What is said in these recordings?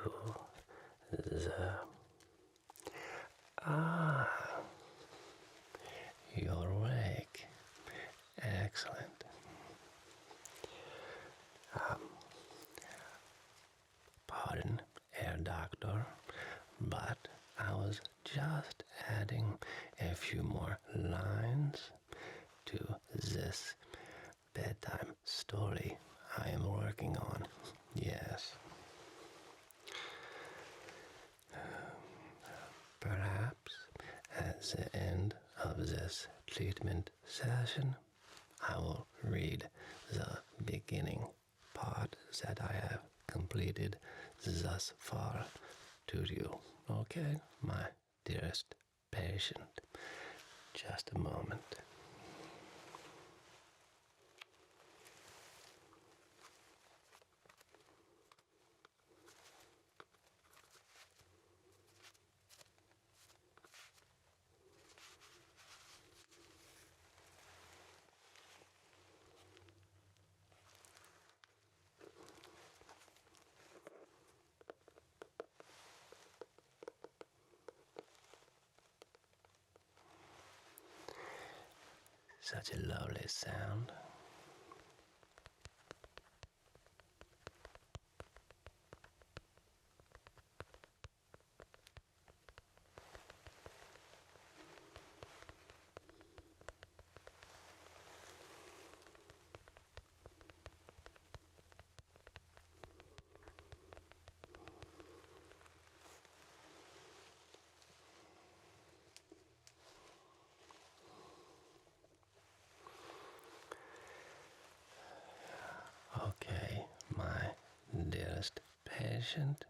to the... Ah, you're awake. Excellent. Pardon, Herr Doctor, but I was just adding a few more lines to this bedtime story I am working on. Yes. Perhaps at the end of this treatment session, I will read the beginning part that I have completed thus far to you. Okay, my dearest patient. Just a moment. Such a lovely sound. Okay, my dearest patient,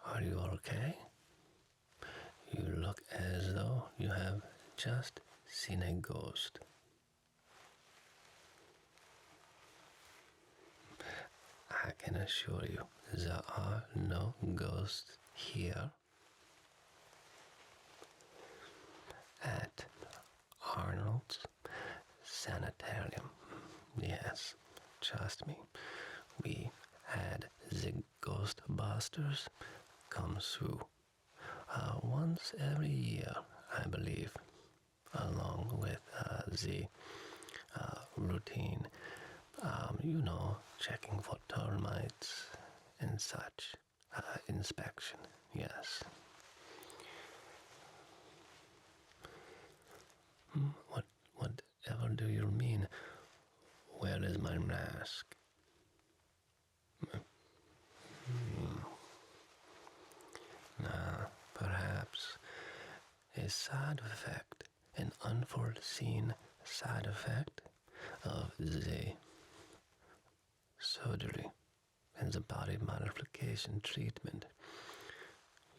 are you okay? You look as though you have just seen a ghost. I can assure you there are no ghosts here at Arnold's Sanitarium. Yes, trust me, we had the Ghostbusters come through once every year, I believe, along with the routine, checking for termites and such inspection. Yes. Whatever do you mean? Where is my mask? Perhaps a side effect, an unforeseen side effect of the surgery and the body modification treatment.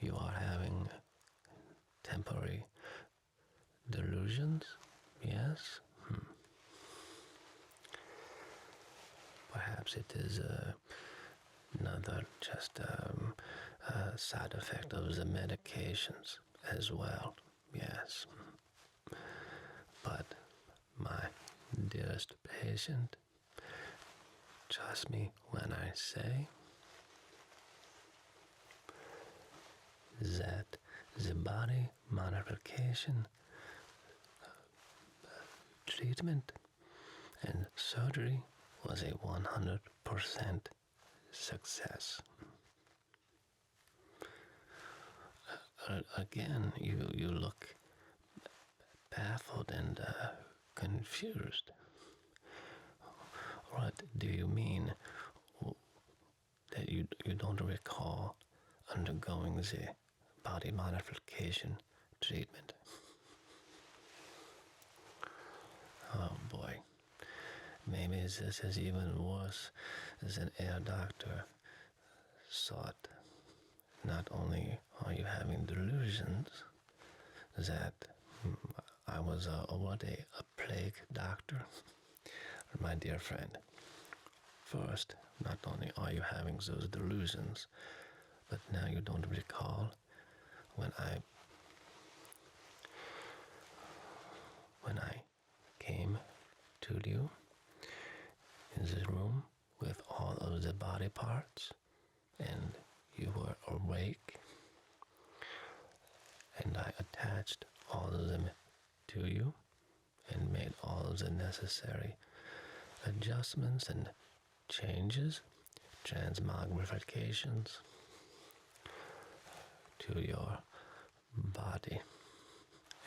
You are having temporary delusions, yes? Perhaps it is another just side effect of the medications as well, yes. But my dearest patient, trust me when I say that the body modification treatment and surgery was a 100% success. Again, you look baffled and confused. What do you mean that you don't recall undergoing the body modification treatment? Oh boy, maybe this is even worse than Herr Doctor thought. Not only are you having delusions that I was a plague doctor, my dear friend. First, not only are you having those delusions, but now you don't recall when I came to you in this room with all of the body parts, and you were awake, and I attached all of them to you and made all of the necessary adjustments and changes, transmogrifications to your body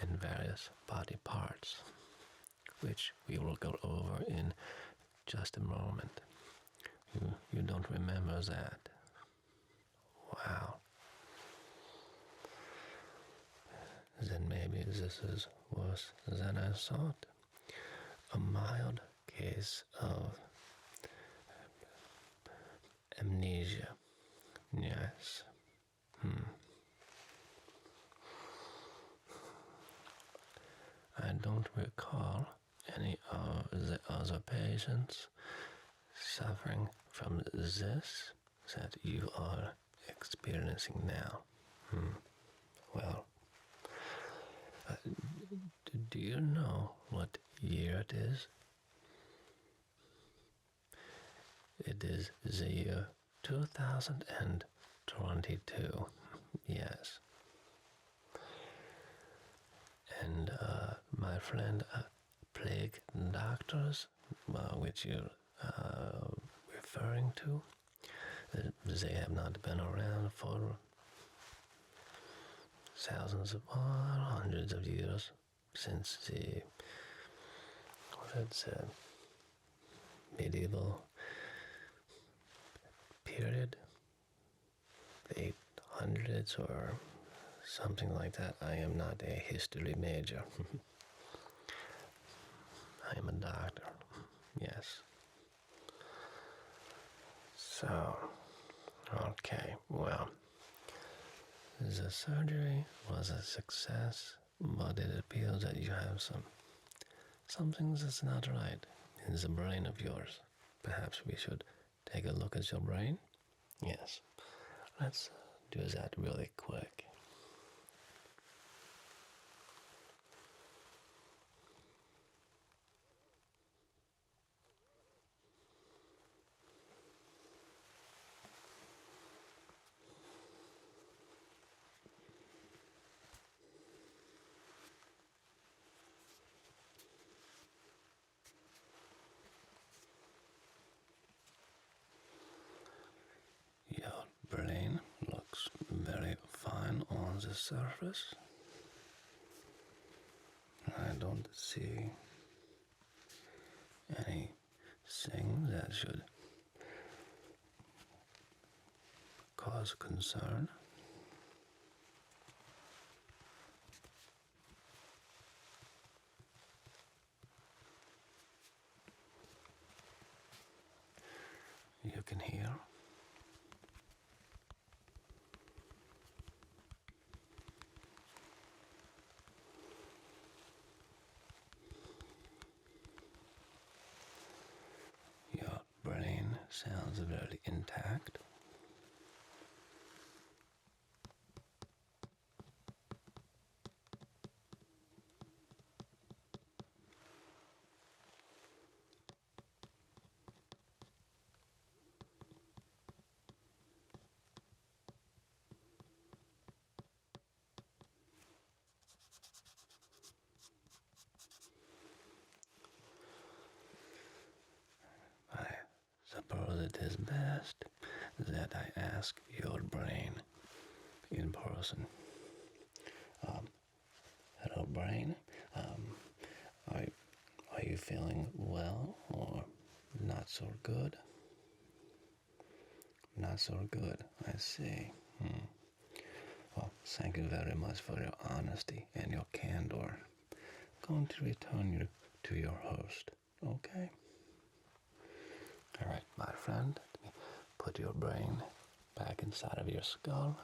and various body parts, which we will go over in just a moment. You don't remember that? Wow. Then maybe this is worse than I thought. A mild case of amnesia. Yes. I don't recall any of the other patients suffering from this that you are experiencing now. Well, do you know what year it is? It is the year 2022. Yes. And my friend, plague doctors, which you're referring to, they have not been around for thousands of, hundreds of years since the, medieval period, the 800s or something like that. I am not a history major. I am a doctor. Yes. So, okay, well, the surgery was a success, but it appears that you have something that's not right in the brain of yours. Perhaps we should take a look at your brain? Yes. Let's do that really quick. Your brain looks very fine on the surface. I don't see anything that should cause concern. You can hear. Your brain sounds very intact. I suppose it is best that I ask your brain in person. Hello, brain. Are you feeling well or not so good? Not so good, I see. Well, thank you very much for your honesty and your candor. I'm going to return you to your host, okay? All right, my friend, let me put your brain back inside of your skull.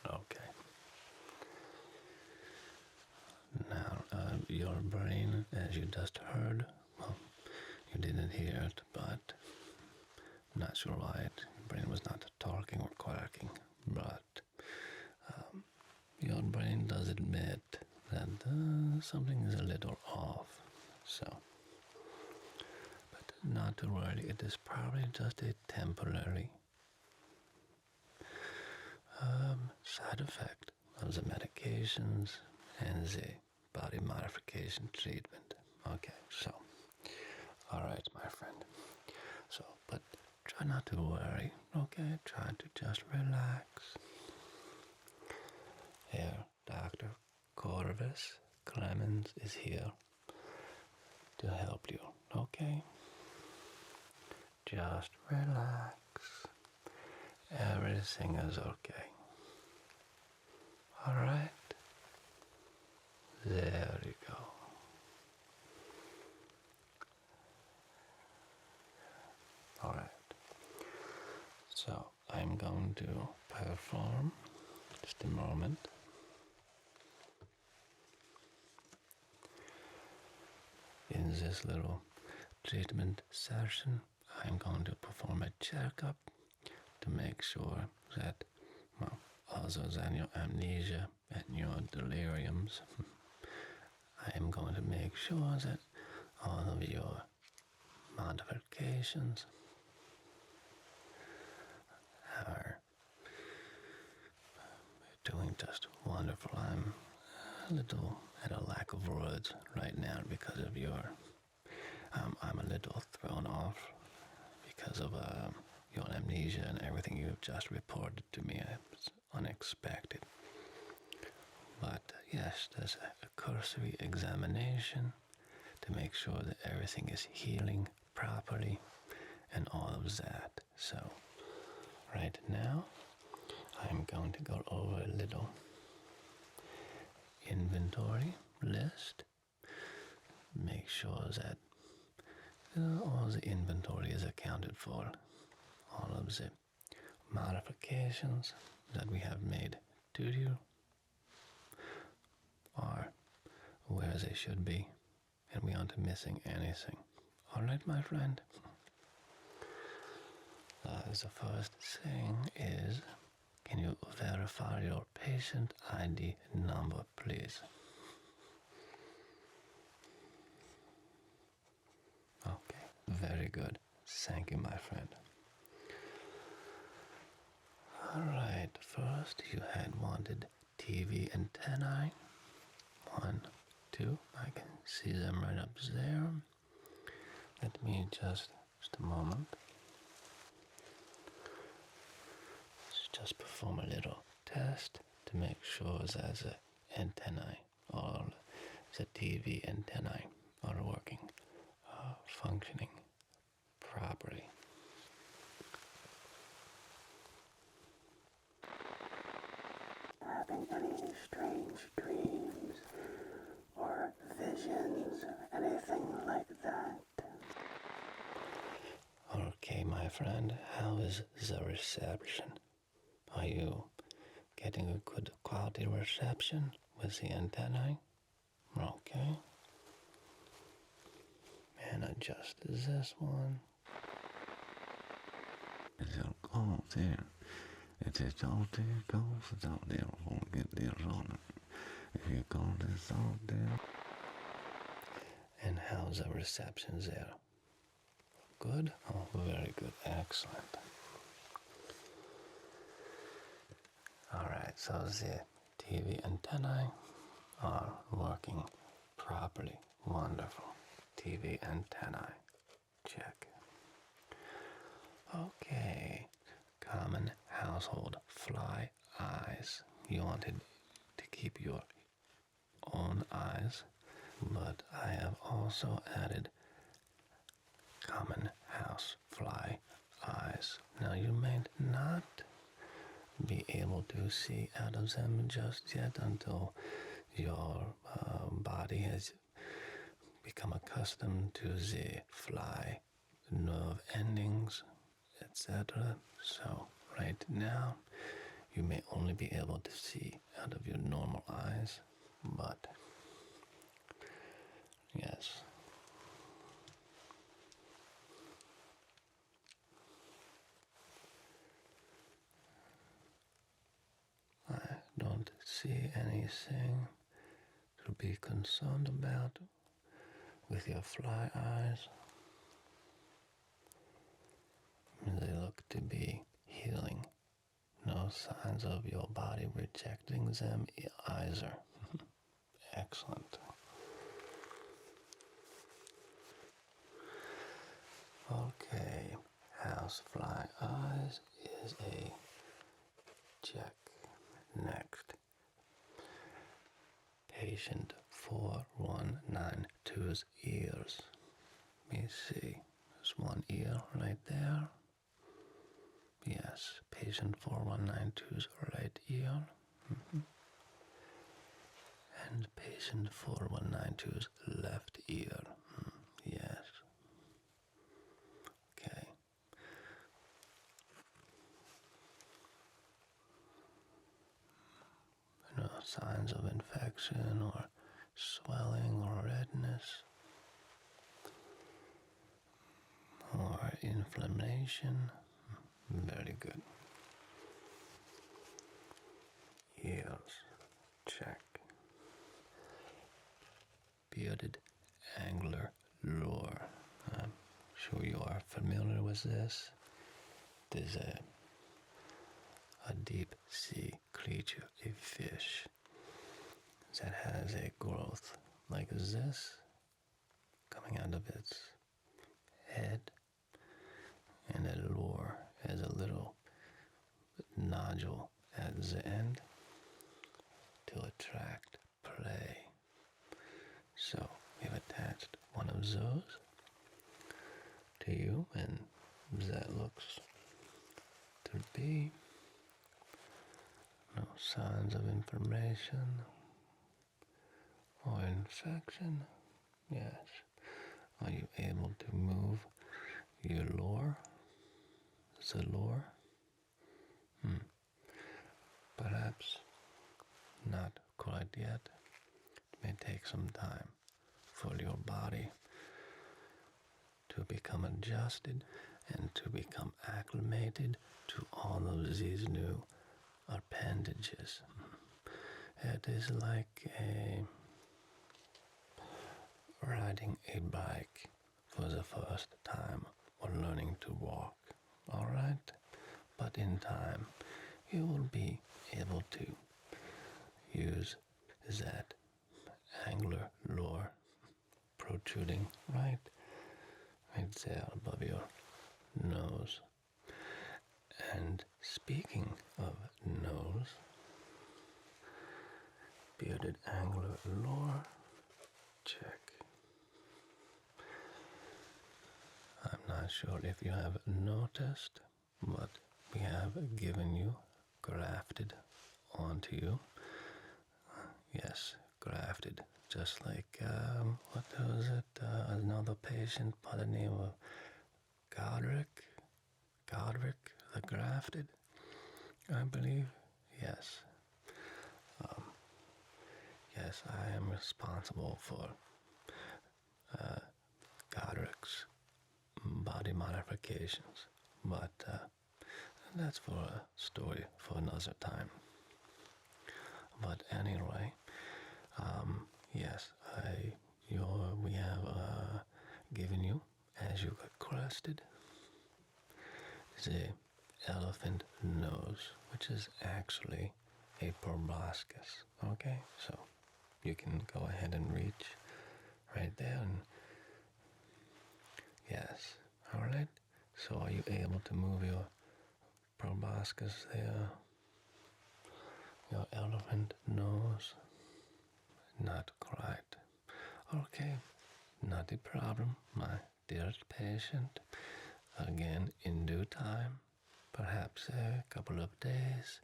Okay. Now, your brain, as you just heard, well, you didn't hear it, but I'm not sure why it brain was not talking or quacking, but your brain does admit that something is a little off. So, but not to worry, it is probably just a temporary side effect of the medications and the body modification treatment. Okay, so, alright, my friend. So, but try not to worry, okay? Try to just relax. Here, Dr. Corvus Clemmons is here to help you, okay? Just relax. Everything is okay. Alright? There you go. Alright. So, I'm going to perform, just a moment. In this little treatment session, I'm going to perform a checkup to make sure that, well, other than your amnesia and your deliriums, I am going to make sure that all of your modifications are doing just wonderful. I'm a little at a lack of words right now because of your, I'm a little thrown off because of your amnesia and everything you've just reported to me. It's unexpected. But yes, there's a cursory examination to make sure that everything is healing properly and all of that. So right now, I'm going to go over a little inventory list. Make sure that all the inventory is accounted for. All of the modifications that we have made to you are where they should be, and we aren't missing anything. Alright, my friend? The first thing is, can you verify your patient ID number, please? Okay, very good. Thank you, my friend. Alright, first you had wanted TV antennae. 1, 2, I can see them right up there. Let me just a moment. Let's just perform a little test to make sure that the antennae, all the TV antennae are working, functioning properly. Having any strange dreams or visions or anything like that? Okay, my friend, how is the reception? Are you getting a good quality reception with the antennae? Okay. And adjust this one. It's all there. It's all there, goes, it's all there, won't get this on it. If you call this all there. And how's the reception there? Good? Oh, very good. Excellent. Alright, so the TV antennae are working properly. Wonderful. TV antennae. Check. Okay. Common household fly eyes. You wanted to keep your own eyes, but I have also added common house fly eyes. Now you may not be able to see out of them just yet until your body has become accustomed to the fly nerve endings, etc. So right now you may only be able to see out of your normal eyes, but yes. see anything to be concerned about with your fly eyes? They look to be healing. No signs of your body rejecting them either. Excellent. Okay, housefly eyes is a check. Next, patient 4192's ears. Let me see. There's one ear right there. Yes, patient 4192's right ear. And patient 4192's left ear. Yes. Okay. No signs of infection or swelling or redness or inflammation. Very good. Ears. Check. Bearded angler lure. I'm sure you are familiar with this. It is a deep sea creature, a fish that has a growth like this coming out of its head, and a lure as a little nodule at the end to attract prey. So we've attached one of those to you, and that looks to be no signs of inflammation or infection. Yes. Are you able to move your lure? The lure? Perhaps not quite yet. It may take some time for your body to become adjusted and to become acclimated to all of these new appendages. It is like riding a bike for the first time or learning to walk, all right? But in time, you will be able to use that angler lure protruding right there above your nose. And speaking of nose, bearded angler lure, check. I'm not sure if you have noticed, but we have given you, grafted onto you. Yes, grafted, just like, what was it, another patient by the name of Godric the Grafted, I believe. Yes. Yes, I am responsible for Godric's body modifications, but that's for a story for another time. But anyway, yes, we have given you, as you got crested, the elephant nose, which is actually a proboscis. Okay, so you can go ahead and reach right there, and yes, all right. So are you able to move your proboscis there? Your elephant nose? Not quite. Okay, not a problem, my dearest patient. Again, in due time, perhaps a couple of days,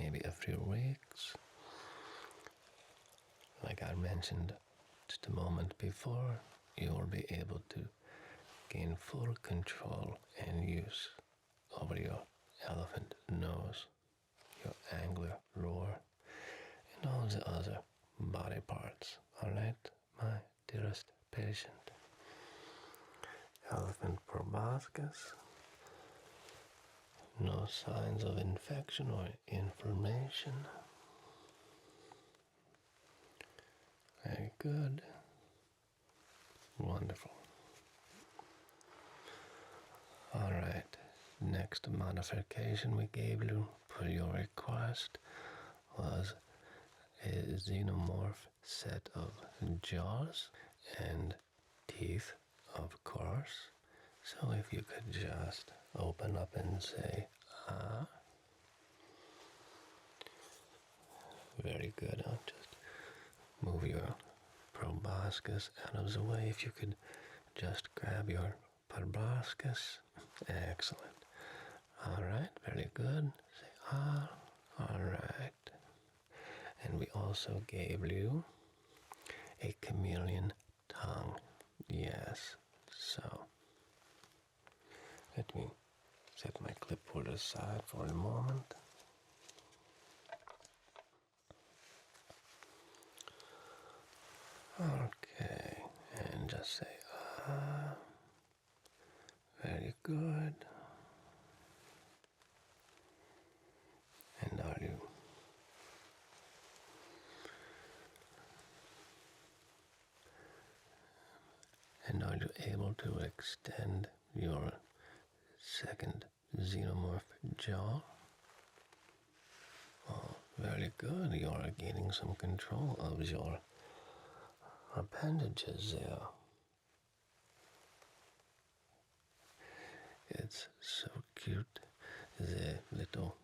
maybe a few weeks. Like I mentioned just a moment before, you will be able to gain full control and use over your elephant nose, your angler lure, and all the other body parts. Alright, my dearest patient. Elephant proboscis. No signs of infection or inflammation. good. Wonderful. All right. Next modification we gave you for your request was a xenomorph set of jaws and teeth, of course. So if you could just open up and say, ah. Very good. I'll just move your proboscis out of the way. If you could just grab your proboscis. Excellent. All right, very good. Say, ah. All right. And we also gave you a chameleon tongue. Yes. So, let me set my clipboard aside for a moment. Okay, and just say, ah. Very good. And are you able to extend your second xenomorph jaw? Oh, very good. You are gaining some control of your appendages there. It's so cute, the little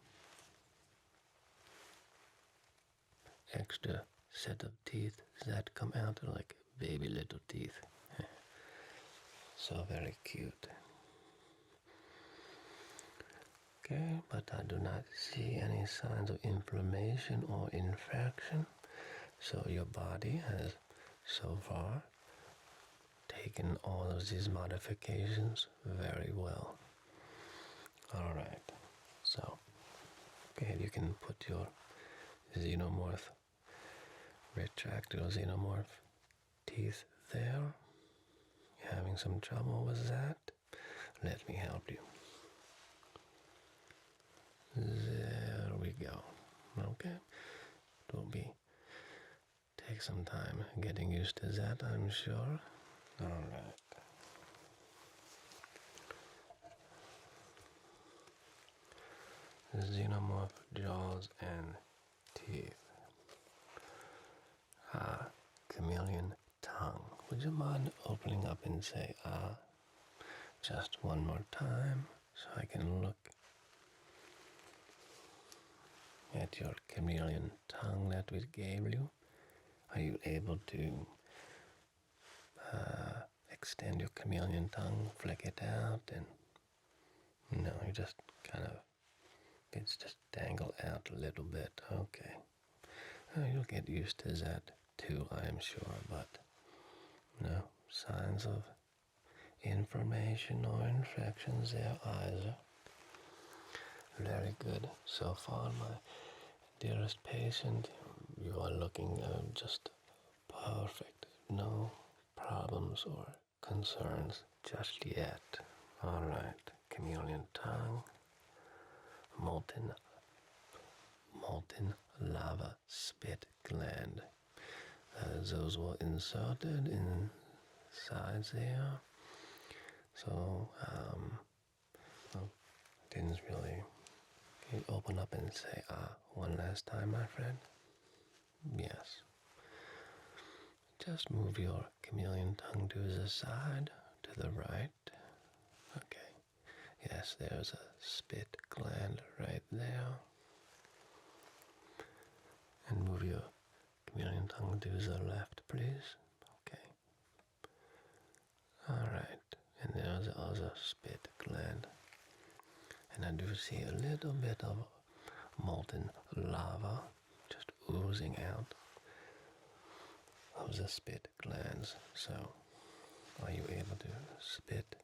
extra set of teeth that come out like baby little teeth. So very cute. Okay, but I do not see any signs of inflammation or infection. So your body has so far taken all of these modifications very well. All right, so okay, you can put your xenomorph, retract your xenomorph teeth there. You're having some trouble with that? Let me help you. There we go. Okay, it will take some time getting used to that, I'm sure. All right. Xenomorph jaws and teeth. Ah, chameleon tongue. Would you mind opening up and say ah just one more time so I can look at your chameleon tongue that we gave you? Are you able to extend your chameleon tongue, flick it out, and no, you just kind of, it's just dangled out a little bit. Okay. You'll get used to that too, I am sure, but no signs of inflammation or infections there either. Very good. So far, my dearest patient, you are looking just perfect. No problems or concerns just yet. All right, chameleon tongue, molten lava spit gland. Those were inserted inside there. So, didn't really. Can you open up and say ah one last time, my friend? Yes. Just move your chameleon tongue to the side, to the right. Okay. Yes, there's a spit gland right there. And move your chameleon tongue to the left, please. Okay. Alright. And there's the other spit gland. And I do see a little bit of molten lava just oozing out of the spit glands. So, are you able to spit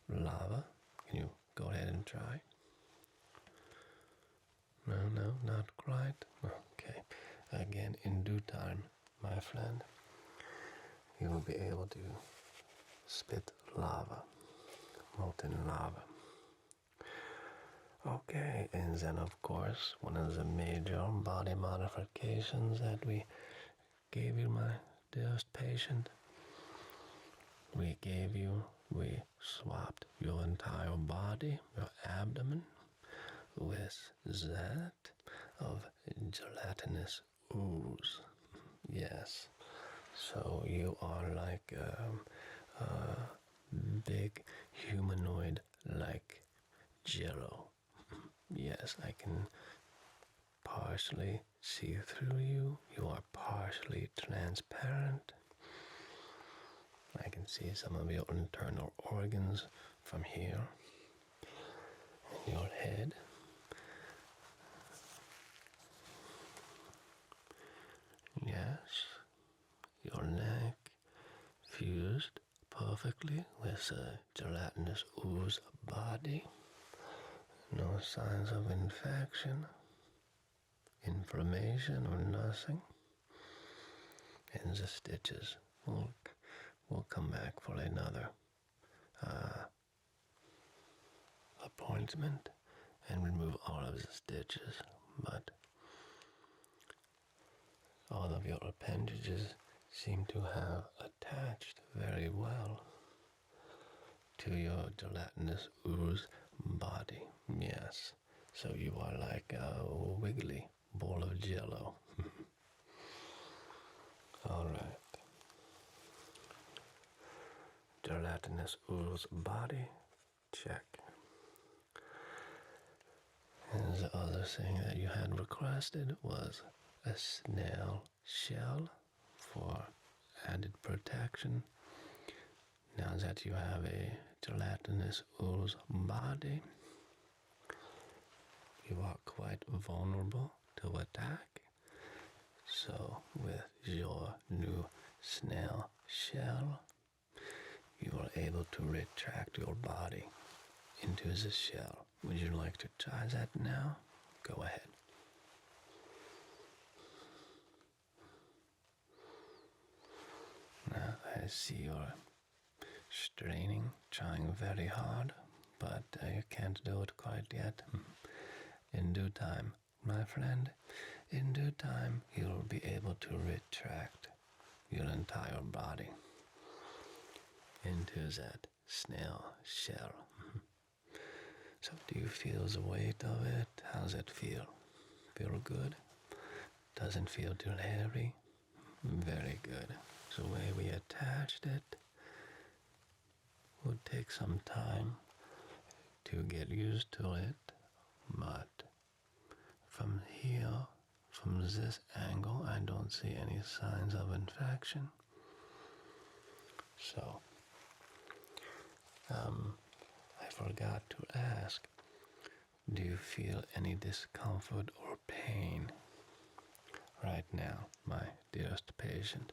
lava? Can you go ahead and try? No, not quite. Okay. Again, in due time, my friend, you will be able to spit lava, molten lava. Okay, and then of course, one of the major body modifications that we gave you, my dearest patient. We swapped your entire body, your abdomen, with that of gelatinous ooze. Yes, so you are like a big humanoid like Jello. Yes, I can partially see through you. You are partially transparent. I can see some of your internal organs from here. Your head. Yes. Your neck fused perfectly with a gelatinous ooze body. No signs of infection, inflammation, or nothing. And the stitches will come back for another appointment and remove all of the stitches, but all of your appendages seem to have attached very well to your gelatinous ooze body. Yes, so you are like a wiggly ball of jello. All right. Gelatinous ooze body, check. And the other thing that you had requested was a snail shell for added protection. Now that you have a gelatinous ooze body, you are quite vulnerable to attack. So with your new snail shell, you are able to retract your body into the shell. Would you like to try that now? Go ahead. Now I see you're straining, trying very hard, but you can't do it quite yet. In due time, my friend, in due time, you'll be able to retract your entire body into that snail shell. So do you feel the weight of it? How's it feel? Feel good? Doesn't feel too heavy? Very good. The way we attached it would take some time to get used to it, but from here, from this angle, I don't see any signs of infection. So, I forgot to ask, do you feel any discomfort or pain right now, my dearest patient?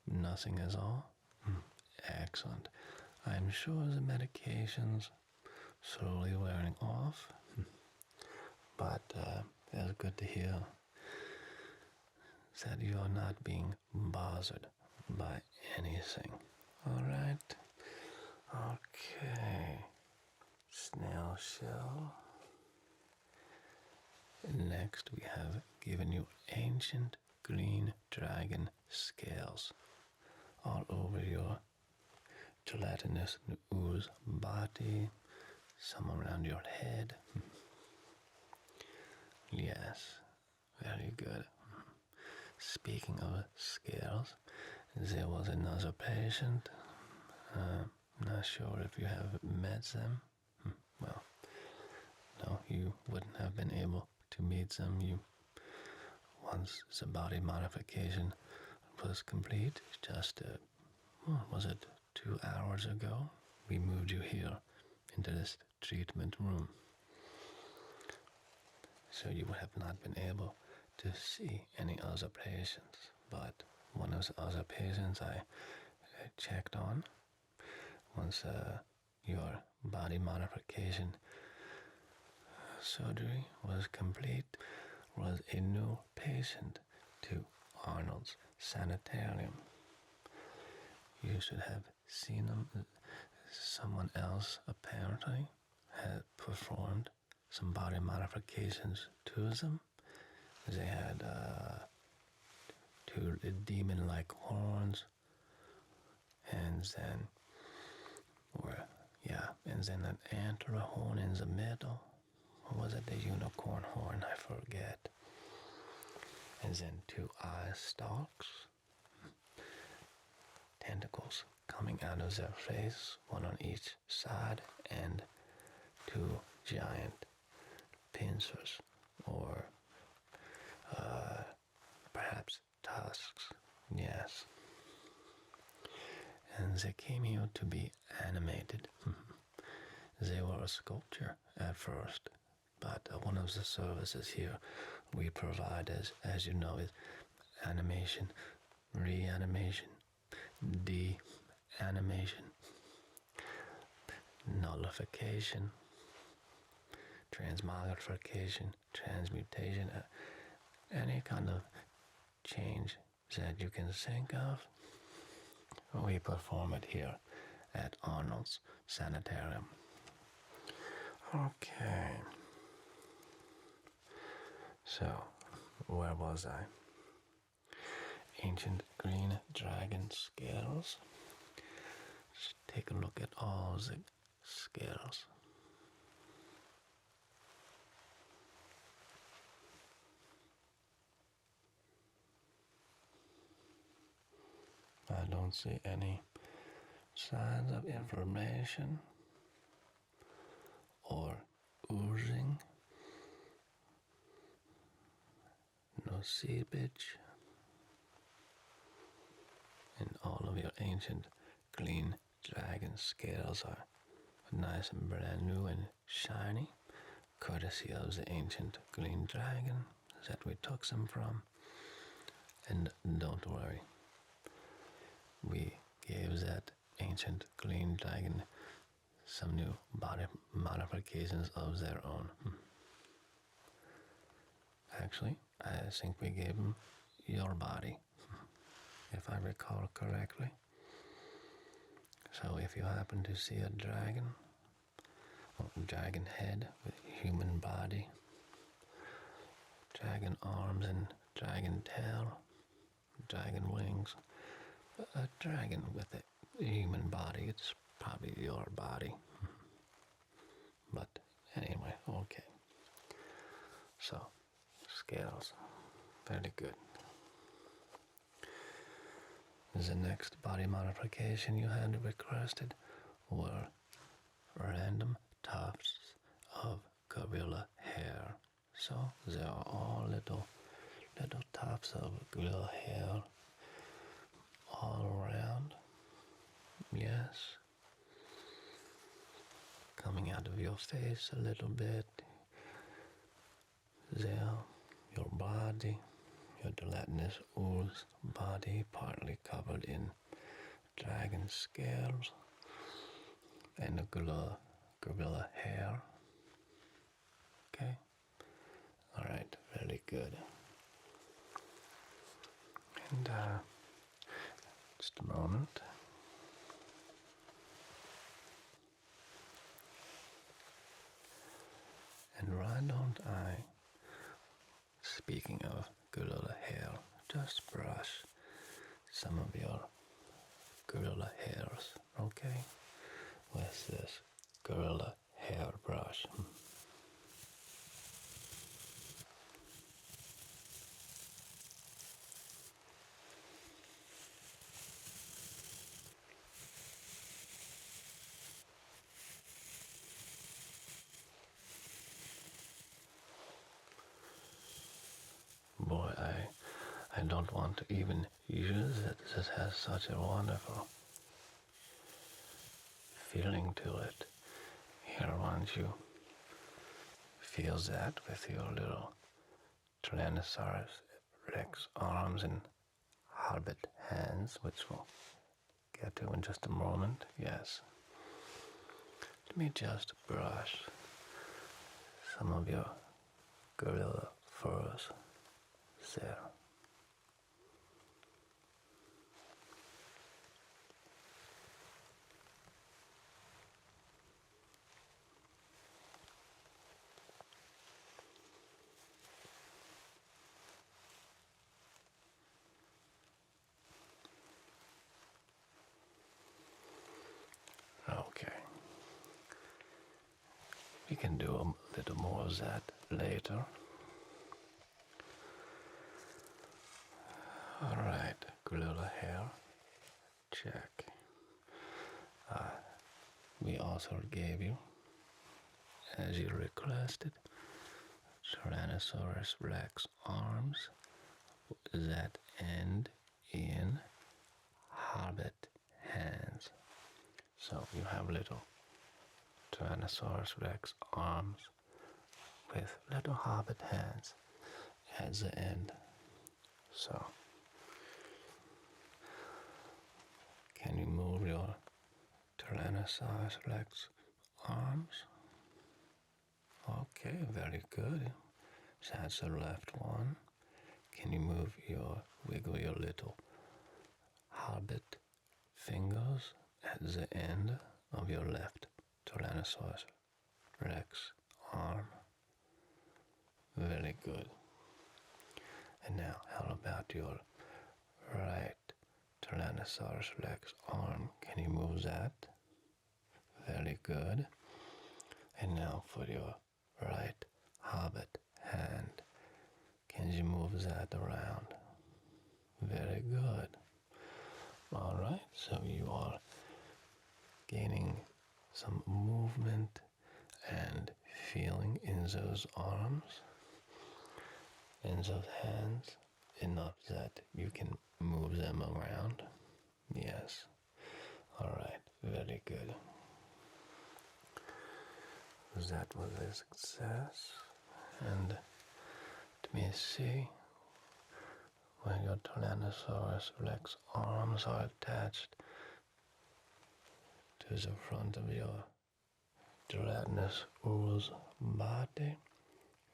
Nothing at all? Excellent. I'm sure the medication's slowly wearing off, but it's good to hear that you are not being bothered by anything. All right? Okay. Snail shell. Next, we have given you ancient green dragon scales all over your gelatinous ooze body, some around your head. Yes, very good. Speaking of scales, there was another patient. Not sure if you have met them. Well, no, you wouldn't have been able to meet them. Once the body modification was complete, just, was it 2 hours ago? We moved you here into this treatment room. So you would have not been able to see any other patients, but one of the other patients I checked on, once your body modification surgery was complete, was a new patient to Arnold's Sanitarium. You should have seen him. Someone else apparently had performed some body modifications to them. They had two demon-like horns, and then, and then an antler horn in the middle. Or was it the unicorn horn? I forget. And then two eye stalks, tentacles coming out of their face, one on each side, and two giant pincers, or perhaps tusks, yes. And they came here to be animated. They were a sculpture at first, but one of the services here we provide, as you know, is animation, reanimation, de-animation, nullification, transmogrification, transmutation, any kind of change that you can think of, we perform it here at Arnold's Sanitarium. Okay. So, where was I? Ancient green dragon scales. Let's take a look at all the scales. I don't see any signs of inflammation or oozing, no seepage, and all of your ancient clean dragon scales are nice and brand new and shiny, courtesy of the ancient clean dragon that we took them from. And don't worry, we gave that ancient clean dragon some new body modifications of their own. Actually, I think we gave him your body, if I recall correctly. So if you happen to see a dragon, dragon head with human body, dragon arms and dragon tail, dragon wings, a dragon with a human body, it's probably your body. But anyway, okay. So, scales, very good. The next body modification you had requested were random tufts of gorilla hair. So they are all little tufts of gorilla hair all around. Yes. Coming out of your face a little bit. There, your body, your gelatinous ooze body partly covered in dragon scales and a gorilla hair. Okay? Alright, very good. And just a moment. And why don't I, speaking of gorilla hair, just brush some of your gorilla hairs, okay? With this gorilla hair brush. Boy, I don't want to even use it. This has such a wonderful feeling to it. Here, why don't you feel that with your little Tyrannosaurus Rex arms and hobbit hands, which we'll get to in just a moment. Yes. Let me just brush some of your gorilla furs there. can do a little more of that later. Alright, gorilla hair, check. We also gave you, as you requested, Tyrannosaurus Rex arms that end in hobbit hands. So you have little Tyrannosaurus Rex arms with little hobbit hands at the end. So, can you move your Tyrannosaurus Rex arms? Okay, very good. That's the left one. Can you wiggle your little hobbit fingers at the end of your left Tyrannosaurus Rex arm? Very good. And now, how about your right Tyrannosaurus Rex arm? Can you move that? Very good. And now for your right hobbit hand. Can you move that around? Very good. Alright, so you are gaining some movement and feeling in those arms, in those hands, enough that you can move them around. Yes. Alright, very good. That was a success. And let me see. When your Tyrannosaurus Rex arms are attached to the front of your gelatinous ooze body,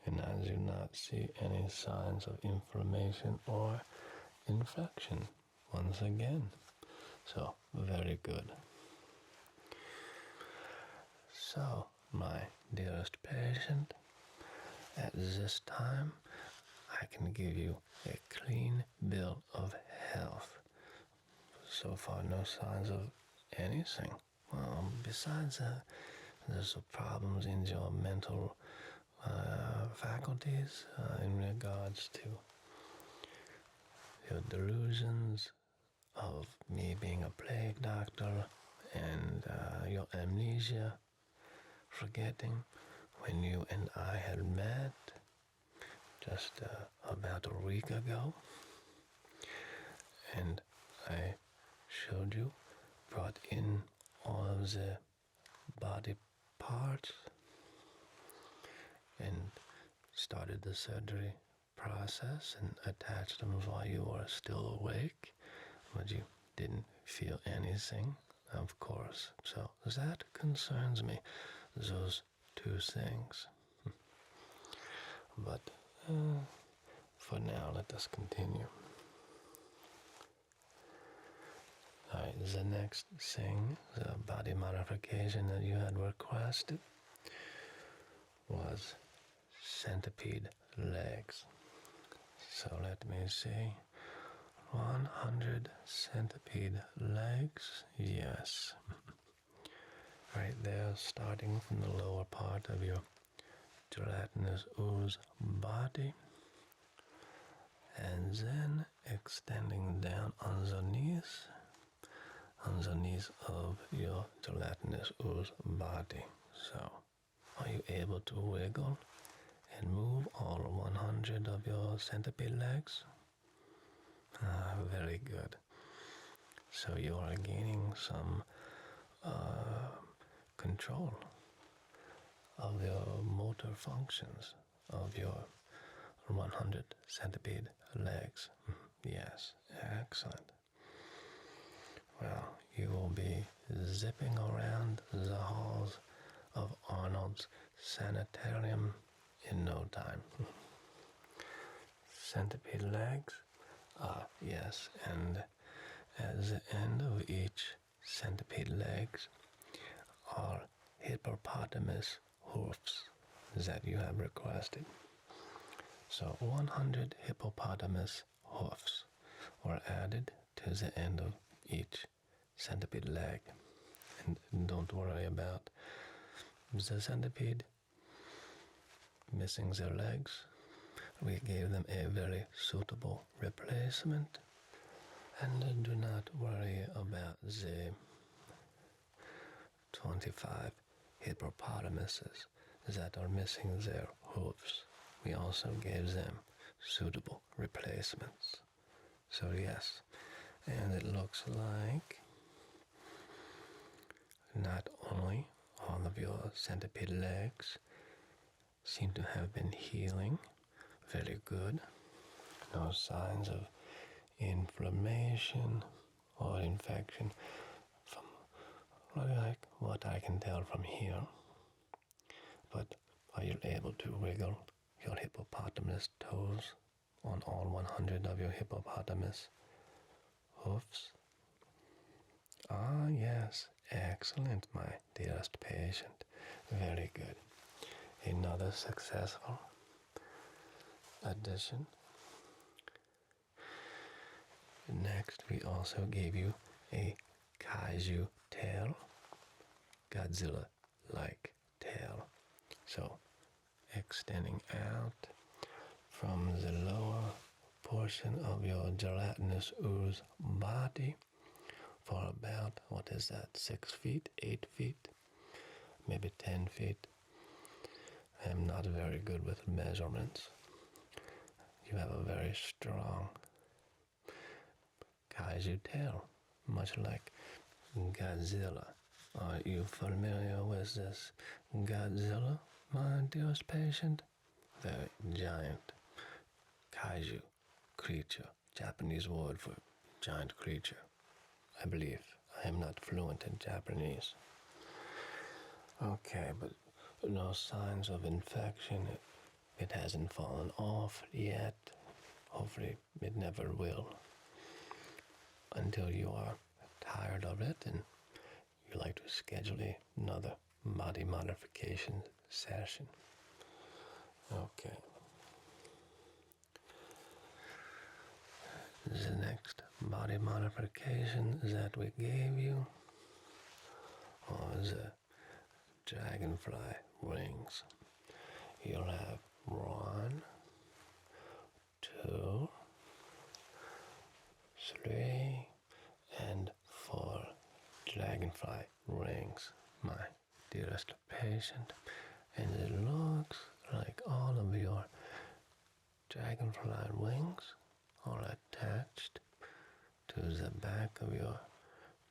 and I do not see any signs of inflammation or infection once again. So, very good. So, my dearest patient, at this time, I can give you a clean bill of health. So far, no signs of anything. Well, besides there's some problems in your mental faculties in regards to your delusions of me being a plague doctor and your amnesia, forgetting when you and I had met just about a week ago, and I showed you, brought in all of the body parts and started the surgery process and attached them while you were still awake, but you didn't feel anything, of course. So that concerns me, those two things. But for now, let us continue. Alright, the next thing, the body modification that you had requested, was centipede legs. So let me see. 100 centipede legs, yes. Right there, starting from the lower part of your gelatinous ooze body, and then extending down underneath of your gelatinous ooze body. So, are you able to wiggle and move all 100 of your centipede legs? Very good. So you are gaining some control of your motor functions of your 100 centipede legs. Yes, excellent. Well, you will be zipping around the halls of Arnold's Sanitarium in no time. Centipede legs? Yes, and at the end of each centipede legs are hippopotamus hooves that you have requested. So 100 hippopotamus hoofs were added to the end of each centipede leg. And don't worry about the centipede. missing their legs. We gave them a very suitable replacement. And do not worry about the 25 hippopotamuses that are missing their hooves. We also gave them suitable replacements. So yes, and it looks like not only all of your centipede legs seem to have been healing very good. No signs of inflammation or infection from like what I can tell from here. But are you able to wiggle your hippopotamus toes on all 100 of your hippopotamus hoofs? Ah, yes, excellent, my dearest patient. Very good. Another successful addition. Next, we also gave you a kaiju tail, Godzilla-like tail. So, extending out from the lower portion of your gelatinous ooze body for about, 6 feet, 8 feet, maybe 10 feet. I am not very good with measurements. You have a very strong kaiju tail, much like Godzilla. Are you familiar with this Godzilla, my dearest patient? Very giant kaiju creature, Japanese word for giant creature. I believe. I am not fluent in Japanese. Okay, but no signs of infection. It hasn't fallen off yet. Hopefully it never will. Until you are tired of it and you like to schedule another body modification session. Okay. The next body modification that we gave you was dragonfly wings. You'll have 1, 2, 3, and 4 dragonfly wings, my dearest patient. And it looks like all of your dragonfly wings are attached to the back of your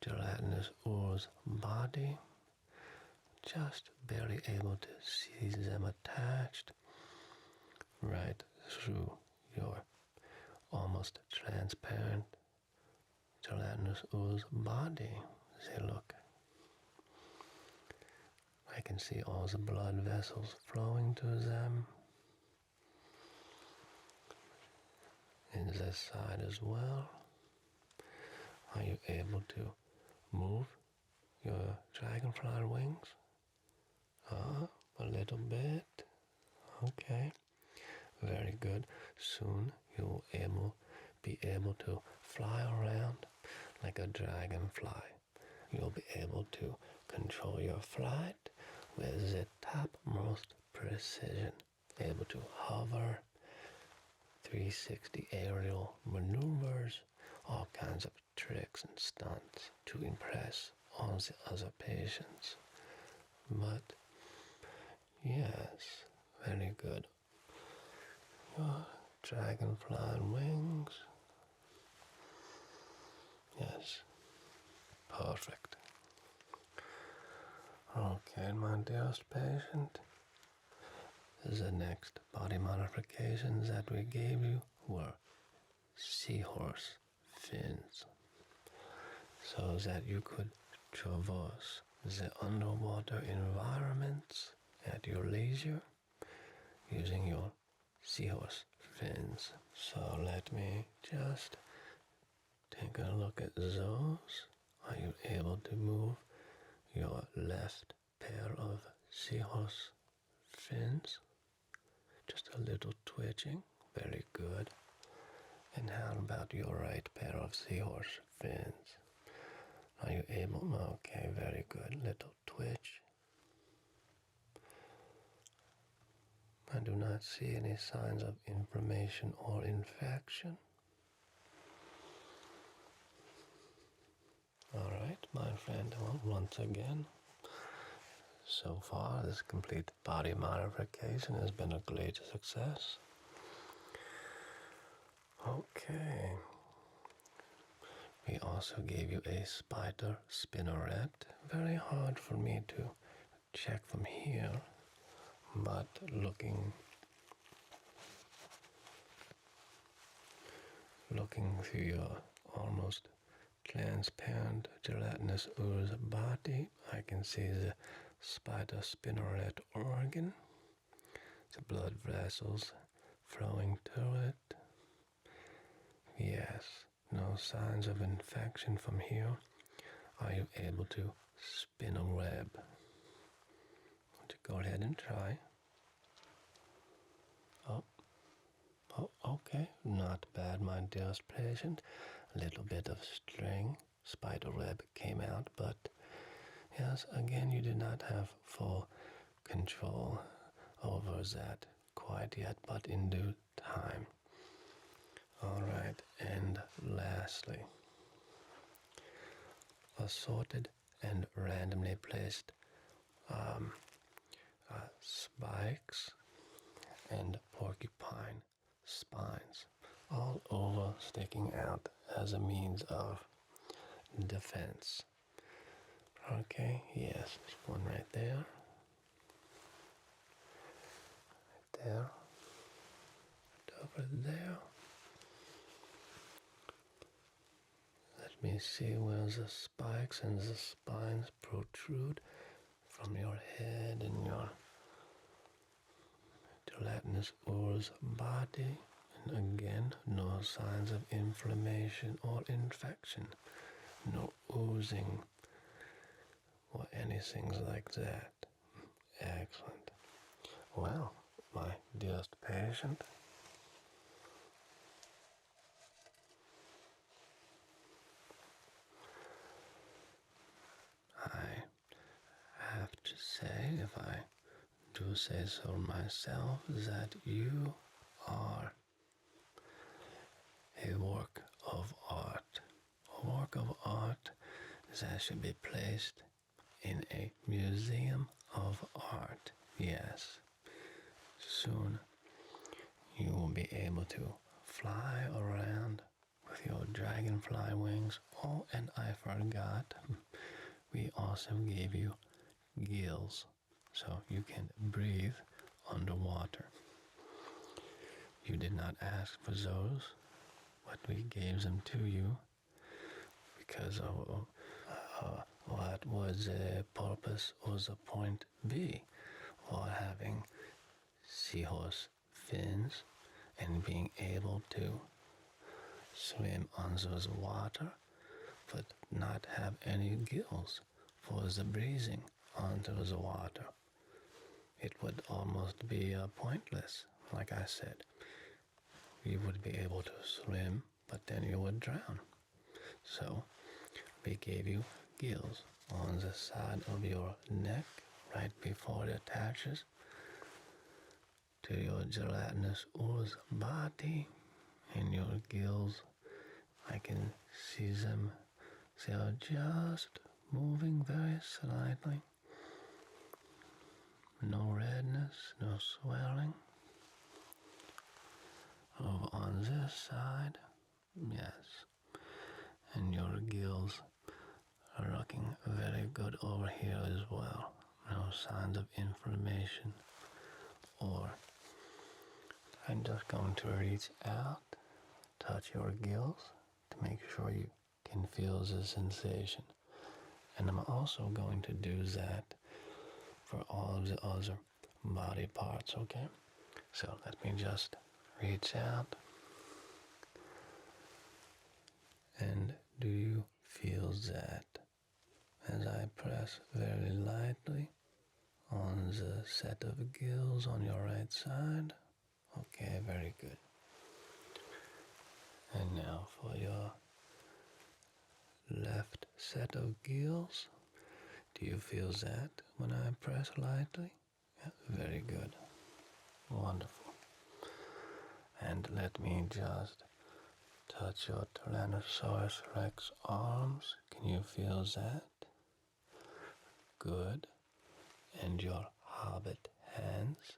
gelatinous ooze body. Just barely able to see them attached right through your almost transparent gelatinous ooze body. They look. I can see all the blood vessels flowing to them. And this side as well. Are you able to move your dragonfly wings? A little bit. Okay. Very good. Soon you will be able to fly around like a dragonfly. You'll be able to control your flight with the topmost precision. Able to hover, 360 aerial maneuvers, all kinds of tricks and stunts to impress all the other patients. But yes, very good. Your dragonfly wings. Yes, perfect. Okay, my dearest patient, the next body modifications that we gave you were seahorse fins, so that you could traverse the underwater environments at your leisure using your seahorse fins. So let me just take a look at those. Are you able to move your left pair of seahorse fins? Just a little twitching. Very good. And how about your right pair of seahorse fins? Are you able? Okay, very good. Little twitch. And do not see any signs of inflammation or infection. All right, my friend, well, once again, so far this complete body modification has been a great success. Okay. We also gave you a spider spinneret. Very hard for me to check from here, but looking through your almost transparent gelatinous ooze body, I can see the spider spinneret organ, the blood vessels flowing to it. Yes, no signs of infection from here. Are you able to spin a web? Would you go ahead and try? Oh, okay, not bad, my dearest patient. A little bit of string, spider web came out, but yes, again, you did not have full control over that quite yet, but in due time. All right, and lastly, assorted and randomly placed spikes and porcupine spines all over, sticking out as a means of defense. Okay, yes, there's one right there. Right there. Right over there. Let me see where the spikes and the spines protrude from your head and your gelatinous ooze body. And again, no signs of inflammation or infection. No oozing or anything like that. Excellent. Well, my dearest patient, I have to say, if I do say so myself, that you are a work of art. A work of art that should be placed in a museum of art. Yes, soon you will be able to fly around with your dragonfly wings. Oh, and I forgot, we also gave you gills, so you can breathe underwater. You did not ask for those, but we gave them to you because of what was the purpose or the point be for having seahorse fins and being able to swim under the water, but not have any gills for the breathing under the water. It would almost be pointless, like I said. You would be able to swim, but then you would drown. So we gave you gills on the side of your neck, right before it attaches to your gelatinous ooze body, and your gills, I can see them. They are just moving very slightly. No redness, no swelling. Over on this side, yes. And your gills are looking very good over here as well. No signs of inflammation. Or I'm just going to reach out, touch your gills to make sure you can feel the sensation. And I'm also going to do that for all of the other body parts, okay? So let me just reach out. And do you feel that as I press very lightly on the set of gills on your right side? Okay, very good. And now for your left set of gills. Do you feel that when I press lightly? Yeah, very good. Wonderful. And let me just touch your Tyrannosaurus Rex arms. Can you feel that? Good. And your hobbit hands.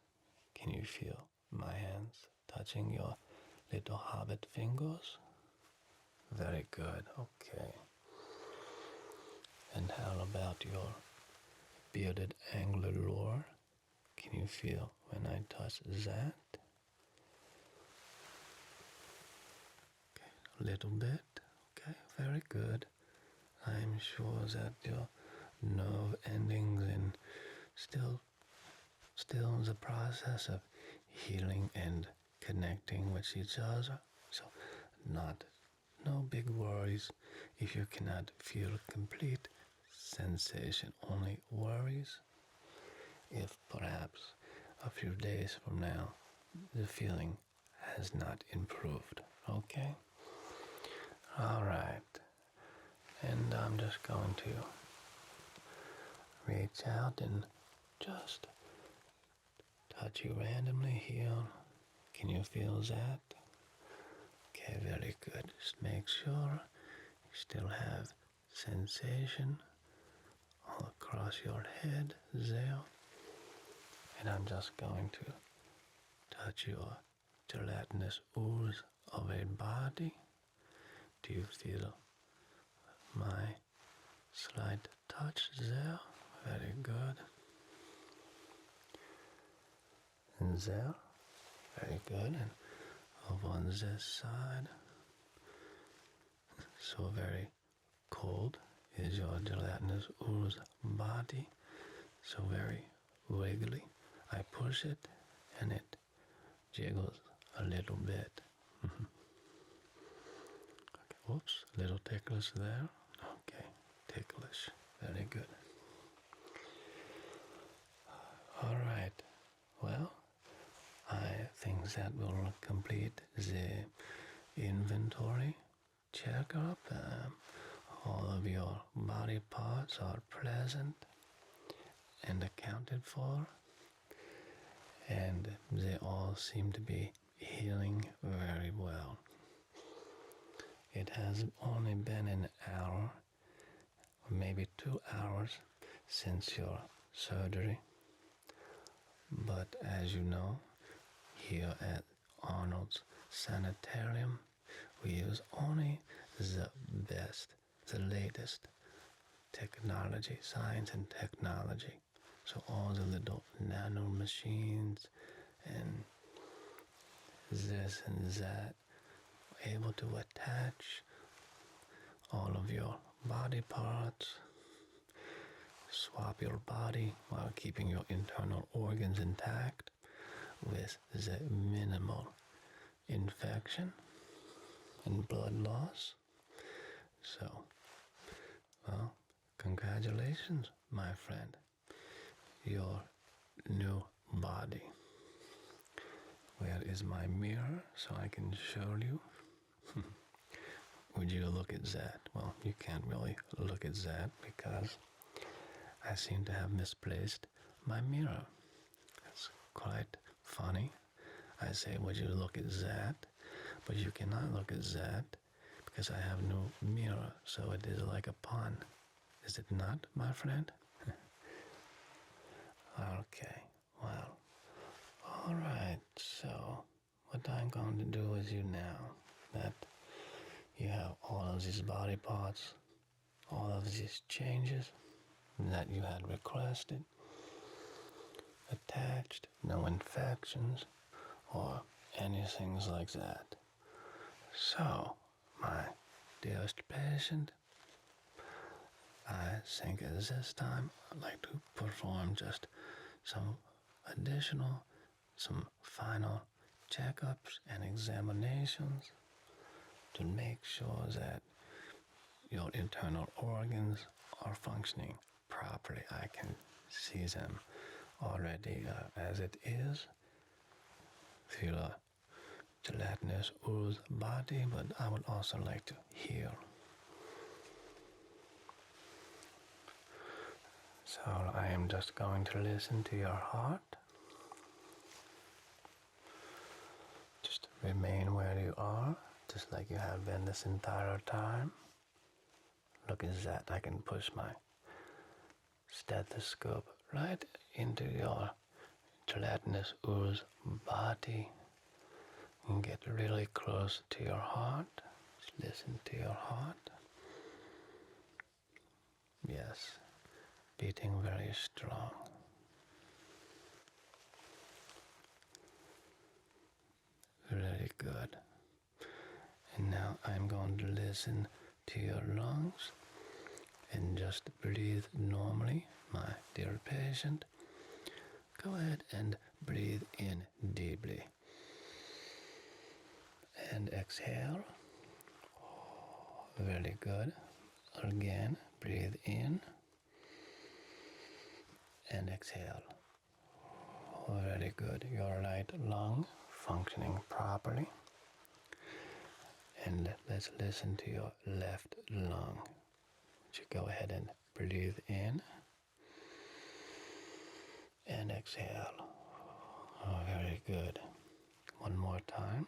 Can you feel my hands touching your little hobbit fingers? Very good. Okay. And how about your bearded angler lore? Can you feel when I touch that? Okay, a little bit. Okay, very good. I'm sure that your nerve endings and still in the process of healing and connecting with each other. So no big worries if you cannot feel complete sensation, only worries if perhaps a few days from now the feeling has not improved. Okay? Alright. And I'm just going to reach out and just touch you randomly here. Can you feel that? Okay, very good. Just make sure you still have sensation all across your head there. And I'm just going to touch your gelatinous ooze of a body. Do you feel my slight touch there? Very good. And there. Very good. And over on this side. So very cold is your gelatinous ooze body. So very wiggly. I push it and it jiggles a little bit. Okay, whoops, little ticklish there. Okay, ticklish. Very good. Alright, well, I think that will complete the inventory checkup. All of your body parts are present and accounted for, and they all seem to be healing very well. It has only been an hour, or maybe 2 hours, since your surgery. But as you know, here at Arnold's Sanitarium, we use only the best, the latest technology, science and technology. So all the little nano machines and this and that, able to attach all of your body parts, swap your body while keeping your internal organs intact with the minimal infection and blood loss. So, well, congratulations, my friend. Your new body. Where is my mirror so I can show you? Would you look at that? Well, you can't really look at that because I seem to have misplaced my mirror. It's quite funny. I say, would you look at that? But you cannot look at that because I have no mirror, so it is like a pun. Is it not, my friend? Okay, well, alright, so what I'm going to do with you now, that you have all of these body parts, all of these changes that you had requested, attached, no infections, or anything like that. So, my dearest patient, I think at this time I'd like to perform just some final checkups and examinations to make sure that your internal organs are functioning properly. I can see them already as it is. Feel a gelatinous ooze body, but I would also like to heal. So I am just going to listen to your heart. Just remain you are, just like you have been this entire time. Look at that, I can push my stethoscope right into your gelatinous ooze body and get really close to your heart. Just listen to your heart. Yes, beating very strong. Very good. And now I'm going to listen to your lungs and just breathe normally, my dear patient. Go ahead and breathe in deeply. And exhale. Very good. Again, breathe in and exhale. Very good. Your right lung functioning properly. And let's listen to your left lung. You go ahead and breathe in and exhale. Oh, very good. One more time.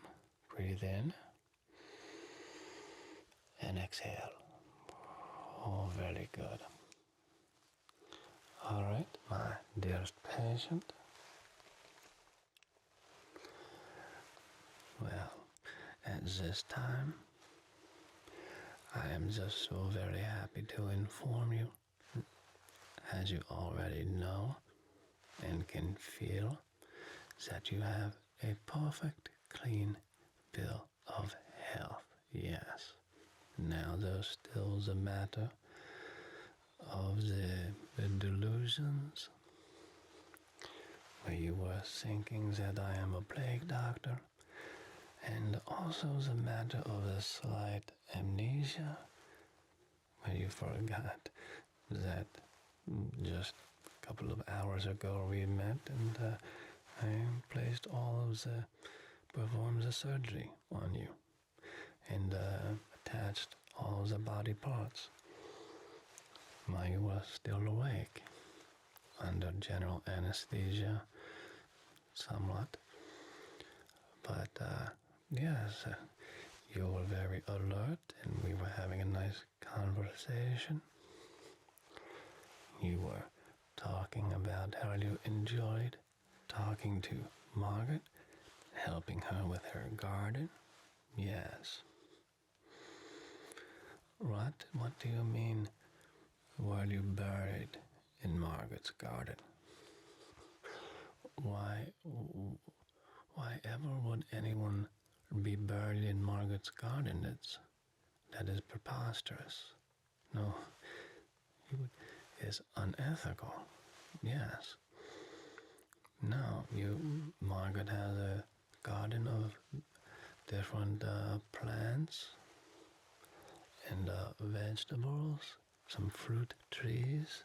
Breathe in and exhale. Oh, very good. All right, my dearest patient. Well, at this time, I am just so very happy to inform you, as you already know and can feel, that you have a perfect, clean bill of health. Yes. Now there's still the matter of the delusions, where you were thinking that I am a plague doctor, and also the matter of the slight amnesia, where you forgot that just a couple of hours ago we met and I performed the surgery on you and attached all the body parts while you were still awake under general anesthesia somewhat. But yes, you were very alert and we were having a nice conversation. You were talking about how you enjoyed talking to Margaret, helping her with her garden. Yes. What do you mean, were you buried in Margaret's garden? Why ever would anyone be buried in Margaret's garden? That is preposterous. No, it's unethical. Yes. No, Margaret has a garden of different plants and vegetables, some fruit trees.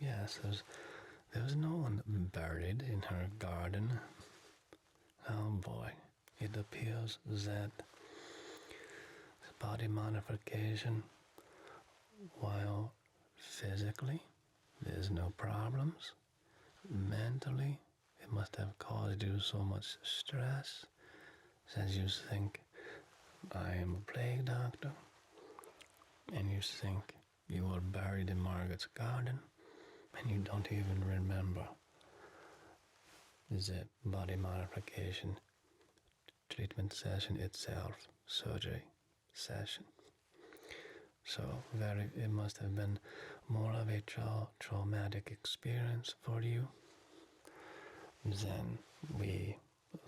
Yes, there's no one buried in her garden. Oh boy, it appears that body modification, while physically there's no problems, mentally it must have caused you so much stress that you think I am a plague doctor, and you think you were buried in Margaret's garden, and you don't even remember the body modification treatment session itself, surgery session. So it must have been more of a traumatic experience for you than we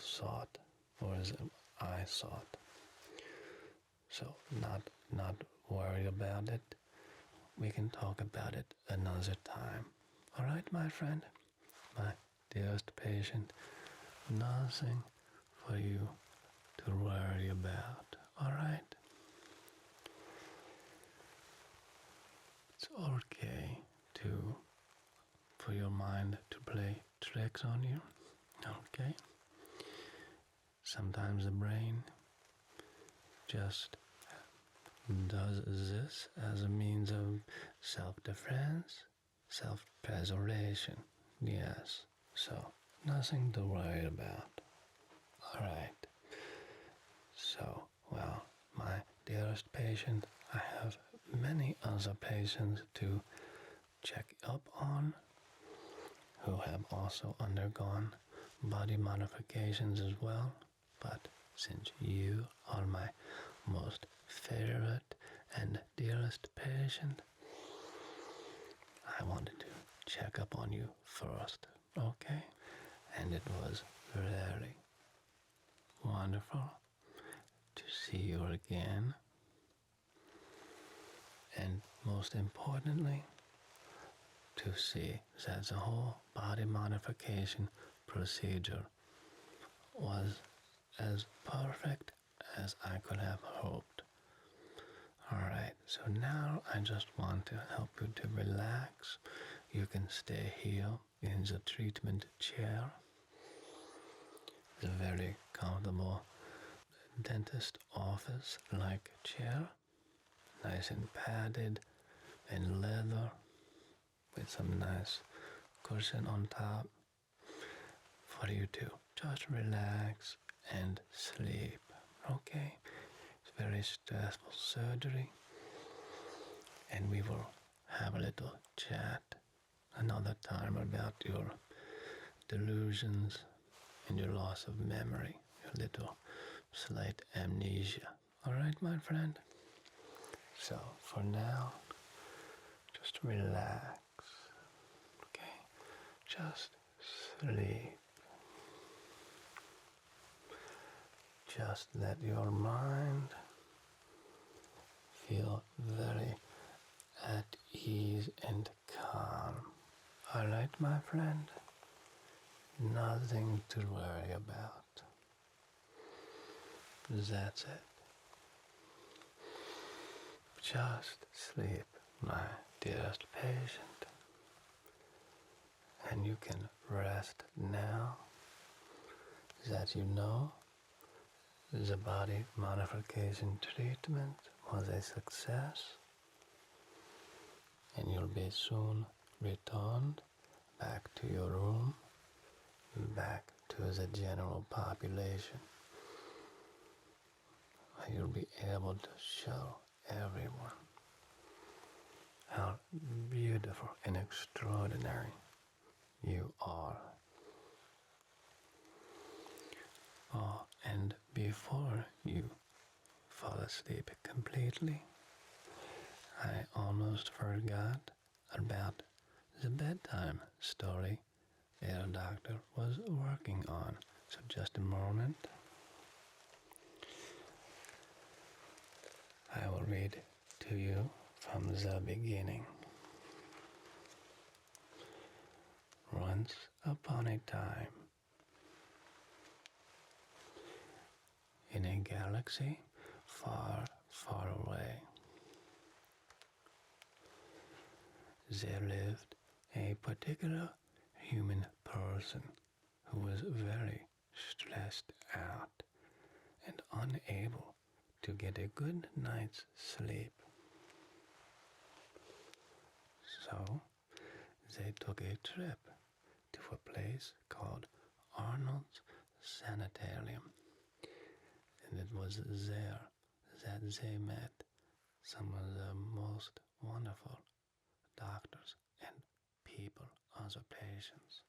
thought, or as I thought. So not worry about it. We can talk about it another time. All right, my friend, my dearest patient, nothing for you to worry about. All right? It's okay for your mind to play tricks on you. Okay? Sometimes the brain just does this as a means of self-defense, self-preservation. Yes, so nothing to worry about. All right. So, well, my dearest patient, I have many other patients to check up on who have also undergone body modifications as well. But since you are my most favorite and dearest patient, I wanted to check up on you first, okay? And it was very wonderful to see you again. And most importantly, to see that the whole body modification procedure was as perfect as I could have hoped. Alright, so now I just want to help you to relax. You can stay here in the treatment chair. The very comfortable dentist office-like chair, nice and padded and leather with some nice cushion on top for you to just relax and sleep, okay? It's very stressful surgery, and we will have a little chat another time about your delusions and your loss of memory, your little slight amnesia. Alright, my friend? So, for now, just relax, okay? Just sleep. Just let your mind feel very at ease and calm. Alright, my friend? Nothing to worry about. That's it. Just sleep, my dearest patient. And you can rest now that you know the body modification treatment was a success, and you'll be soon returned back to your room, back to the general population. You'll be able to show everyone how beautiful and extraordinary you are. Oh, and before you fall asleep completely, I almost forgot about the bedtime story Herr Doktor was working on. So just a moment. I will read to you from the beginning. Once upon a time, in a galaxy far, far away, there lived a particular human person who was very stressed out and unable to get a good night's sleep. So they took a trip to a place called Arnold's Sanitarium, and it was there that they met some of the most wonderful doctors and people, other patients.